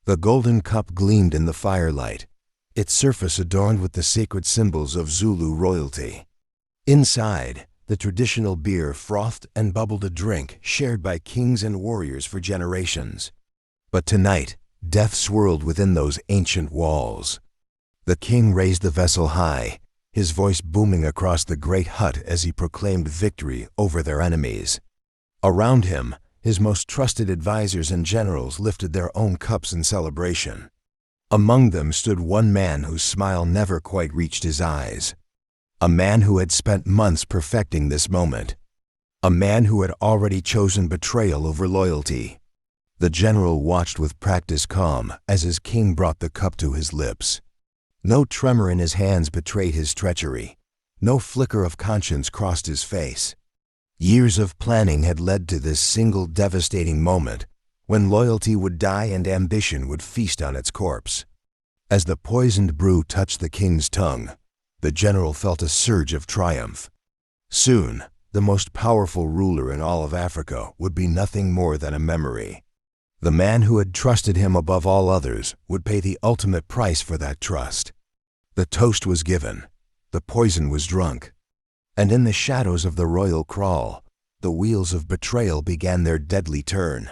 The golden cup gleamed in the firelight, its surface adorned with the sacred symbols of Zulu royalty. Inside, the traditional beer frothed and bubbled, a drink shared by kings and warriors for generations. But tonight, death swirled within those ancient walls. The king raised the vessel high, his voice booming across the great hut as he proclaimed victory over their enemies. Around him, his most trusted advisors and generals lifted their own cups in celebration. Among them stood one man whose smile never quite reached his eyes. A man who had spent months perfecting this moment. A man who had already chosen betrayal over loyalty. The general watched with practiced calm as his king brought the cup to his lips. No tremor in his hands betrayed his treachery. No flicker of conscience crossed his face. Years of planning had led to this single devastating moment when loyalty would die and ambition would feast on its corpse. As the poisoned brew touched the king's tongue, the general felt a surge of triumph. Soon, the most powerful ruler in all of Africa would be nothing more than a memory. The man who had trusted him above all others would pay the ultimate price for that trust. The toast was given, the poison was drunk, and in the shadows of the royal kraal, the wheels of betrayal began their deadly turn.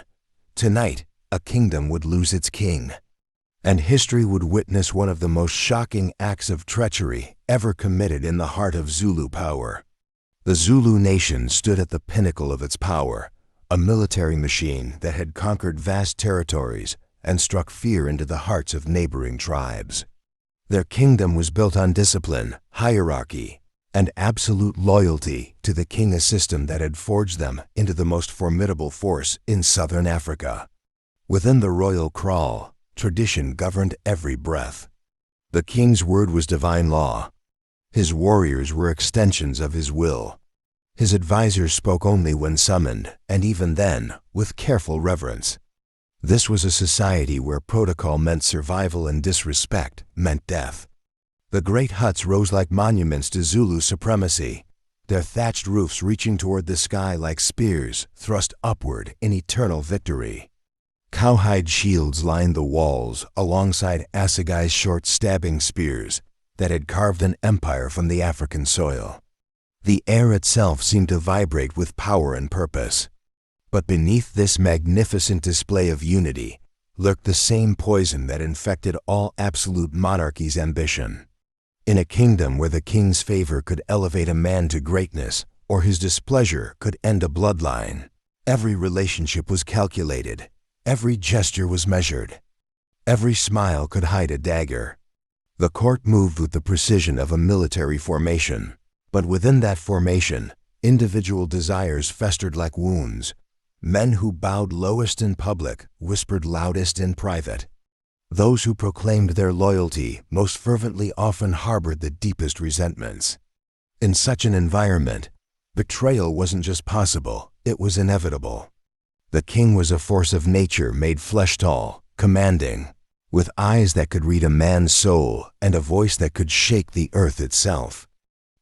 Tonight, a kingdom would lose its king, and history would witness one of the most shocking acts of treachery ever committed in the heart of Zulu power. The Zulu nation stood at the pinnacle of its power, a military machine that had conquered vast territories and struck fear into the hearts of neighboring tribes. Their kingdom was built on discipline, hierarchy, and absolute loyalty to the king, a system that had forged them into the most formidable force in southern Africa. Within the royal kraal, tradition governed every breath. The king's word was divine law. His warriors were extensions of his will. His advisors spoke only when summoned, and even then, with careful reverence. This was a society where protocol meant survival and disrespect meant death. The great huts rose like monuments to Zulu supremacy, their thatched roofs reaching toward the sky like spears thrust upward in eternal victory. Cowhide shields lined the walls alongside assegai's short stabbing spears that had carved an empire from the African soil. The air itself seemed to vibrate with power and purpose. But beneath this magnificent display of unity lurked the same poison that infected all absolute monarchies' ambition. In a kingdom where the king's favor could elevate a man to greatness or his displeasure could end a bloodline, every relationship was calculated, every gesture was measured, every smile could hide a dagger. The court moved with the precision of a military formation, but within that formation, individual desires festered like wounds. Men who bowed lowest in public whispered loudest in private. Those who proclaimed their loyalty most fervently often harbored the deepest resentments. In such an environment, betrayal wasn't just possible, it was inevitable. The king was a force of nature made flesh-tall, commanding, with eyes that could read a man's soul and a voice that could shake the earth itself.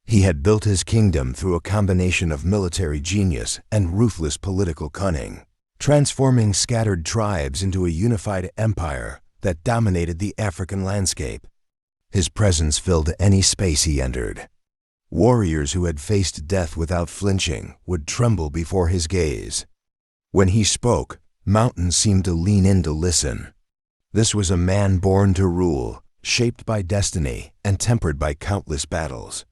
He had built his kingdom through a combination of military genius and ruthless political cunning, transforming scattered tribes into a unified empire that dominated the African landscape. His presence filled any space he entered. Warriors who had faced death without flinching would tremble before his gaze. When he spoke, mountains seemed to lean in to listen. This was a man born to rule, shaped by destiny and tempered by countless battles.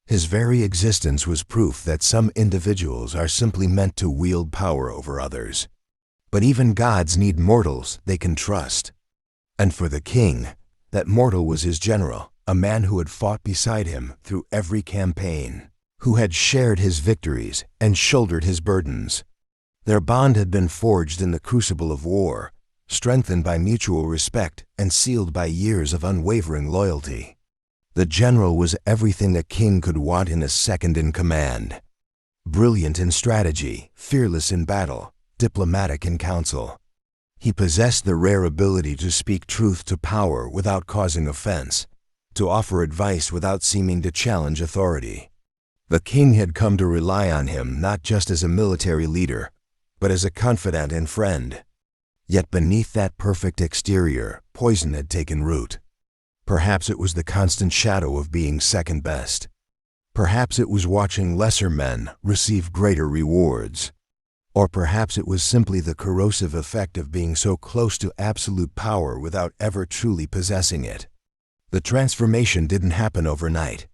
His very existence was proof that some individuals are simply meant to wield power over others. But even gods need mortals they can trust. And for the king, that mortal was his general, a man who had fought beside him through every campaign, who had shared his victories and shouldered his burdens. Their bond had been forged in the crucible of war, strengthened by mutual respect and sealed by years of unwavering loyalty. The general was everything a king could want in a second in command. Brilliant in strategy, fearless in battle, diplomatic in council. He possessed the rare ability to speak truth to power without causing offense, to offer advice without seeming to challenge authority. The king had come to rely on him not just as a military leader, but as a confidant and friend. Yet beneath that perfect exterior, poison had taken root. Perhaps it was the constant shadow of being second best. Perhaps it was watching lesser men receive greater rewards. Or perhaps it was simply the corrosive effect of being so close to absolute power without ever truly possessing it. The transformation didn't happen overnight.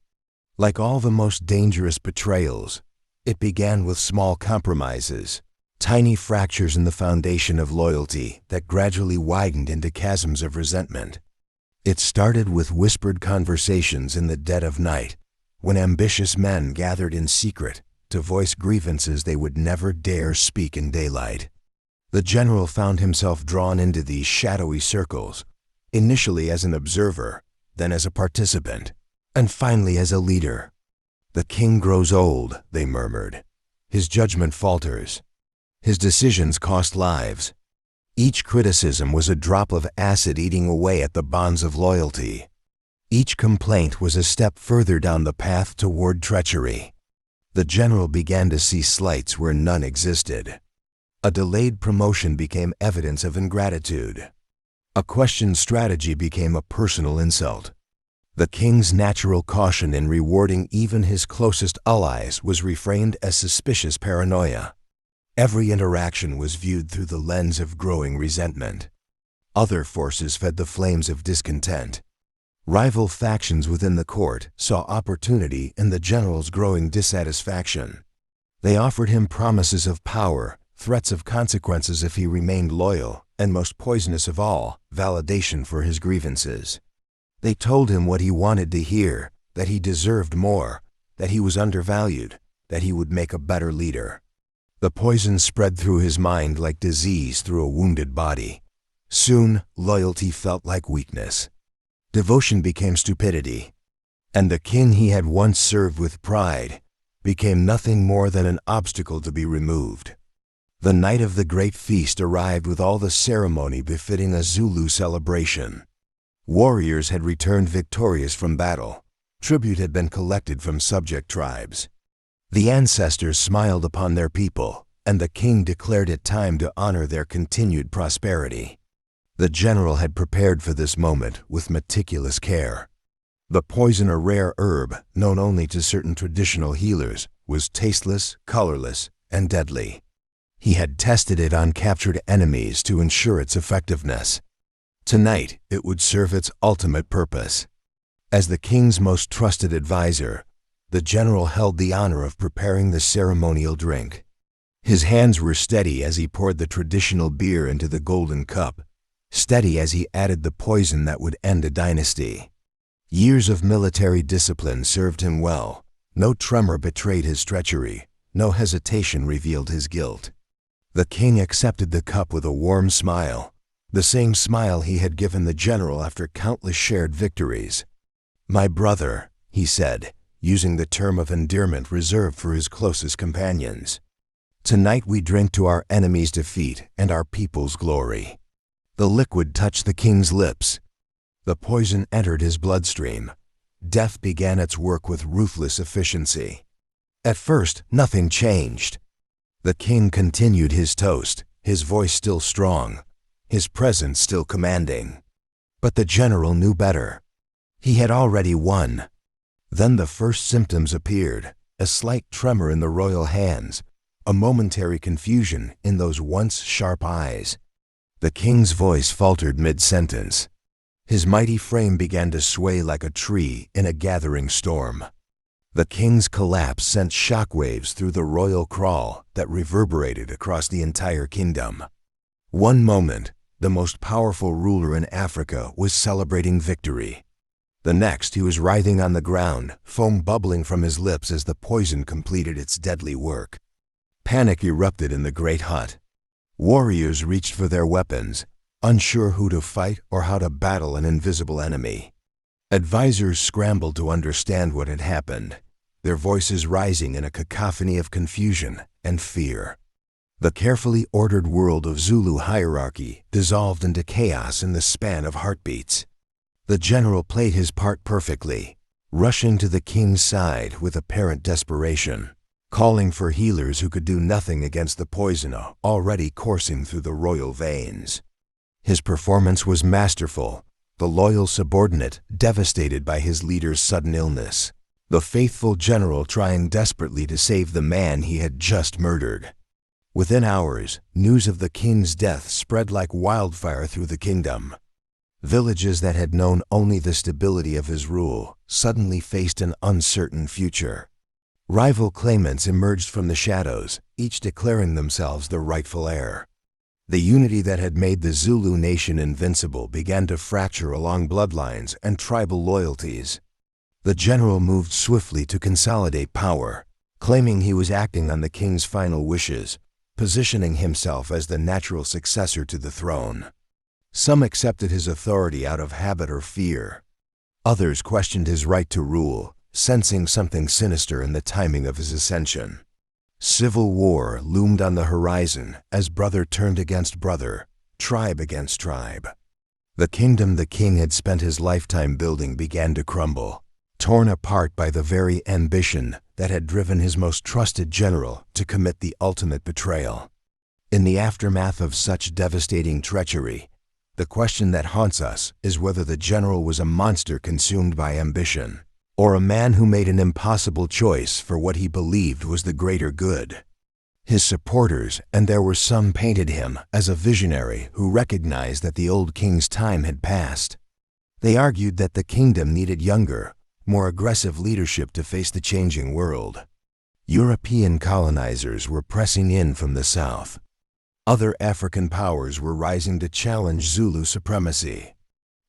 Like all the most dangerous betrayals, it began with small compromises, tiny fractures in the foundation of loyalty that gradually widened into chasms of resentment. It started with whispered conversations in the dead of night, when ambitious men gathered in secret to voice grievances they would never dare speak in daylight. The general found himself drawn into these shadowy circles, initially as an observer, then as a participant, and finally as a leader. "The king grows old," they murmured. "His judgment falters. His decisions cost lives." Each criticism was a drop of acid eating away at the bonds of loyalty. Each complaint was a step further down the path toward treachery. The general began to see slights where none existed. A delayed promotion became evidence of ingratitude. A questioned strategy became a personal insult. The king's natural caution in rewarding even his closest allies was reframed as suspicious paranoia. Every interaction was viewed through the lens of growing resentment. Other forces fed the flames of discontent. Rival factions within the court saw opportunity in the general's growing dissatisfaction. They offered him promises of power, threats of consequences if he remained loyal, and most poisonous of all, validation for his grievances. They told him what he wanted to hear, that he deserved more, that he was undervalued, that he would make a better leader. The poison spread through his mind like disease through a wounded body. Soon, loyalty felt like weakness. Devotion became stupidity. And the king he had once served with pride became nothing more than an obstacle to be removed. The night of the great feast arrived with all the ceremony befitting a Zulu celebration. Warriors had returned victorious from battle. Tribute had been collected from subject tribes. The ancestors smiled upon their people, and the king declared it time to honor their continued prosperity. The general had prepared for this moment with meticulous care. The poison, a rare herb known only to certain traditional healers, was tasteless, colorless, and deadly. He had tested it on captured enemies to ensure its effectiveness. Tonight, it would serve its ultimate purpose. As the king's most trusted advisor, the general held the honor of preparing the ceremonial drink. His hands were steady as he poured the traditional beer into the golden cup, steady as he added the poison that would end a dynasty. Years of military discipline served him well. No tremor betrayed his treachery. No hesitation revealed his guilt. The king accepted the cup with a warm smile, the same smile he had given the general after countless shared victories. "My brother," he said, using the term of endearment reserved for his closest companions. "Tonight we drink to our enemy's defeat and our people's glory." The liquid touched the king's lips. The poison entered his bloodstream. Death began its work with ruthless efficiency. At first, nothing changed. The king continued his toast, his voice still strong, his presence still commanding. But the general knew better. He had already won. Then the first symptoms appeared, a slight tremor in the royal hands, a momentary confusion in those once sharp eyes. The king's voice faltered mid-sentence. His mighty frame began to sway like a tree in a gathering storm. The king's collapse sent shockwaves through the royal crawl that reverberated across the entire kingdom. One moment, the most powerful ruler in Africa was celebrating victory. The next, he was writhing on the ground, foam bubbling from his lips as the poison completed its deadly work. Panic erupted in the great hut. Warriors reached for their weapons, unsure who to fight or how to battle an invisible enemy. Advisors scrambled to understand what had happened, their voices rising in a cacophony of confusion and fear. The carefully ordered world of Zulu hierarchy dissolved into chaos in the span of heartbeats. The general played his part perfectly, rushing to the king's side with apparent desperation, calling for healers who could do nothing against the poison already coursing through the royal veins. His performance was masterful, the loyal subordinate devastated by his leader's sudden illness, the faithful general trying desperately to save the man he had just murdered. Within hours, news of the king's death spread like wildfire through the kingdom. Villages that had known only the stability of his rule suddenly faced an uncertain future. Rival claimants emerged from the shadows, each declaring themselves the rightful heir. The unity that had made the Zulu nation invincible began to fracture along bloodlines and tribal loyalties. The general moved swiftly to consolidate power, claiming he was acting on the king's final wishes, positioning himself as the natural successor to the throne. Some accepted his authority out of habit or fear. Others questioned his right to rule, sensing something sinister in the timing of his ascension. Civil war loomed on the horizon as brother turned against brother, tribe against tribe. The kingdom the king had spent his lifetime building began to crumble, torn apart by the very ambition that had driven his most trusted general to commit the ultimate betrayal. In the aftermath of such devastating treachery, the question that haunts us is whether the general was a monster consumed by ambition, or a man who made an impossible choice for what he believed was the greater good. His supporters, and there were some, painted him as a visionary who recognized that the old king's time had passed. They argued that the kingdom needed younger, more aggressive leadership to face the changing world. European colonizers were pressing in from the south. Other African powers were rising to challenge Zulu supremacy.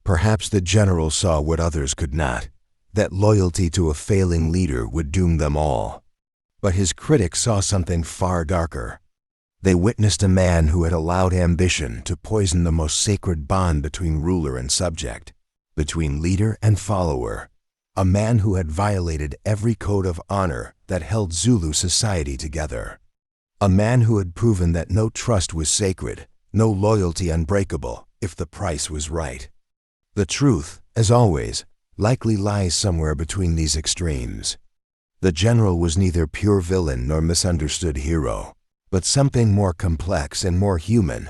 Perhaps the general saw what others could not, that loyalty to a failing leader would doom them all. But his critics saw something far darker. They witnessed a man who had allowed ambition to poison the most sacred bond between ruler and subject, between leader and follower, a man who had violated every code of honor that held Zulu society together. A man who had proven that no trust was sacred, no loyalty unbreakable, if the price was right. The truth, as always, likely lies somewhere between these extremes. The general was neither pure villain nor misunderstood hero, but something more complex and more human,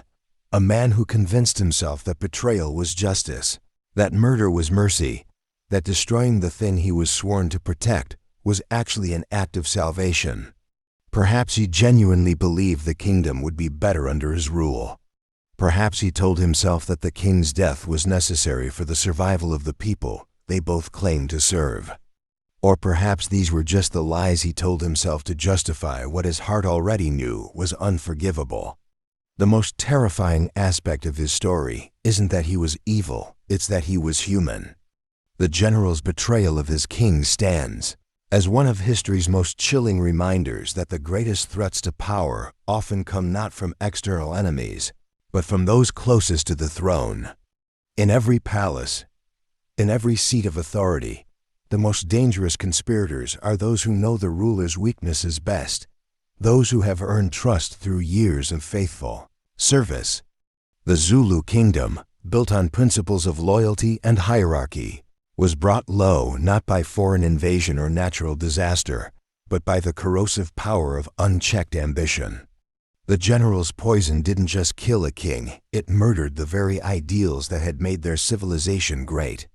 a man who convinced himself that betrayal was justice, that murder was mercy, that destroying the thing he was sworn to protect was actually an act of salvation. Perhaps he genuinely believed the kingdom would be better under his rule. Perhaps he told himself that the king's death was necessary for the survival of the people they both claimed to serve. Or perhaps these were just the lies he told himself to justify what his heart already knew was unforgivable. The most terrifying aspect of his story isn't that he was evil, it's that he was human. The general's betrayal of his king stands as one of history's most chilling reminders that the greatest threats to power often come not from external enemies, but from those closest to the throne. In every palace, in every seat of authority, the most dangerous conspirators are those who know the ruler's weaknesses best, those who have earned trust through years of faithful service. The Zulu kingdom, built on principles of loyalty and hierarchy, was brought low not by foreign invasion or natural disaster, but by the corrosive power of unchecked ambition. The general's poison didn't just kill a king, it murdered the very ideals that had made their civilization great.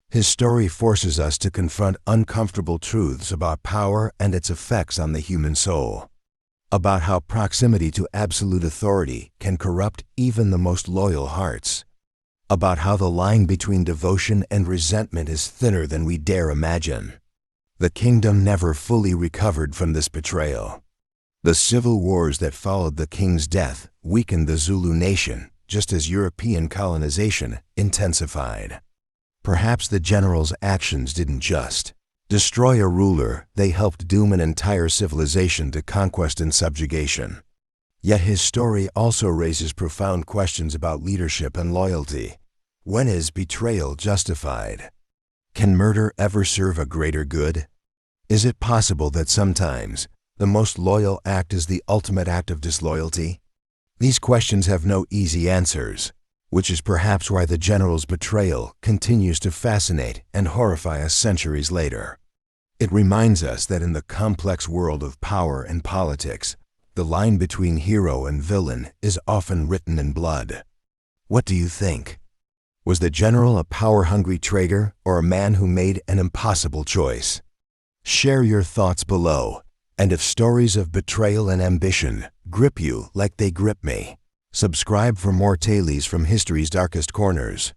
His story forces us to confront uncomfortable truths about power and its effects on the human soul, about how proximity to absolute authority can corrupt even the most loyal hearts, about how the line between devotion and resentment is thinner than we dare imagine. The kingdom never fully recovered from this betrayal. The civil wars that followed the king's death weakened the Zulu nation, just as European colonization intensified. Perhaps the general's actions didn't just destroy a ruler, they helped doom an entire civilization to conquest and subjugation. Yet his story also raises profound questions about leadership and loyalty. When is betrayal justified? Can murder ever serve a greater good? Is it possible that sometimes the most loyal act is the ultimate act of disloyalty? These questions have no easy answers, which is perhaps why the general's betrayal continues to fascinate and horrify us centuries later. It reminds us that in the complex world of power and politics, the line between hero and villain is often written in blood. What do you think? Was the general a power-hungry traitor or a man who made an impossible choice? Share your thoughts below, and if stories of betrayal and ambition grip you like they grip me, subscribe for more tales from history's darkest corners.